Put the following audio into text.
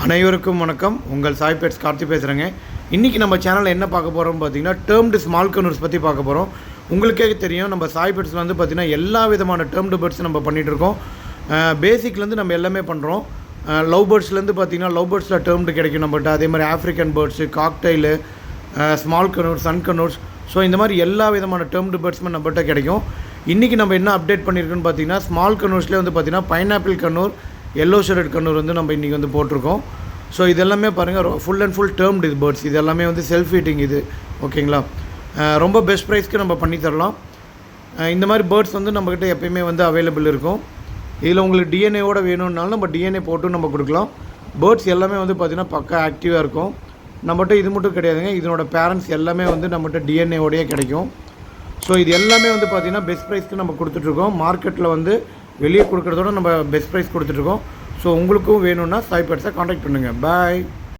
அனைவருக்கும் வணக்கம். உங்கள் சாய் பெட்ஸ் கார்த்தி பேசுகிறேங்க. இன்றைக்கி நம்ம சேனலில் என்ன பார்க்க போகிறோம்னு பார்த்தீங்கன்னா, டேர்ம்டு ஸ்மால் கனூர்ஸ் பற்றி பார்க்க போகிறோம். உங்களுக்கே தெரியும், நம்ம சாய் பெட்ஸில் வந்து பார்த்திங்கன்னா எல்லா விதமான டேர்ம்டு பேர்ட்ஸ் நம்ம பண்ணிகிட்ருக்கோம். பேசிக்லேருந்து நம்ம எல்லாமே பண்ணுறோம். லவ் பேர்ட்ஸ்லேருந்து பார்த்திங்கன்னா லவ் பேர்ட்ஸில் டேர்ம்டு கிடைக்கும் நம்மகிட்ட. அதே மாதிரி African birds, cocktail, small கனூர், Sun கனூர்ஸ், so இந்த மாதிரி எல்லா விதமான டேர்ம்டு பேர்ட்ஸுமே நம்மகிட்ட கிடைக்கும். இன்றைக்கி நம்ம என்ன அப்டேட் பண்ணியிருக்கோன்னு பார்த்தீங்கன்னா, ஸ்மால் கனூர்ஸ்லேயே வந்து பார்த்திங்கன்னா பைனாப்பிள் கனூர், எல்லோ ஷேடட் கனூர் வந்து நம்ம இன்றைக்கி வந்து போட்டிருக்கோம். ஸோ இதெல்லாமே பாருங்கள், ஃபுல் அண்ட் ஃபுல் டேர்ம்டு இது பேர்ட்ஸ். இது எல்லாமே வந்து செல்ஃப் ஈட்டிங் இது, ஓகேங்களா. ரொம்ப பெஸ்ட் ப்ரைஸ்க்கு நம்ம பண்ணி தரலாம். இந்த மாதிரி பேர்ட்ஸ் வந்து நம்மக்கிட்ட எப்போயுமே வந்து அவைலபிள் இருக்கும். இதில் உங்களுக்கு டிஎன்ஏவோட வேணும்னாலும் நம்ம டிஎன்ஏ போட்டு நம்ம கொடுக்கலாம். பேர்ட்ஸ் எல்லாமே வந்து பார்த்திங்கன்னா பக்கா ஆக்டிவாக இருக்கும். நம்மகிட்ட இது மட்டும் கிடையாதுங்க, இதனோட பேரண்ட்ஸ் எல்லாமே வந்து நம்மகிட்ட டிஎன்ஏவோடையே கிடைக்கும். ஸோ இது எல்லாமே வந்து பார்த்திங்கன்னா பெஸ்ட் ப்ரைஸ்க்கு நம்ம கொடுத்துட்ருக்கோம். மார்க்கெட்டில் வந்து வெளியே கொடுக்குறதோட நம்ம பெஸ்ட் ப்ரைஸ் கொடுத்துட்ருக்கோம். ஸோ உங்களுக்கும் வேணும்னா சாய் பெட்ஸை காண்டாக்ட் பண்ணுங்கள். பாய்.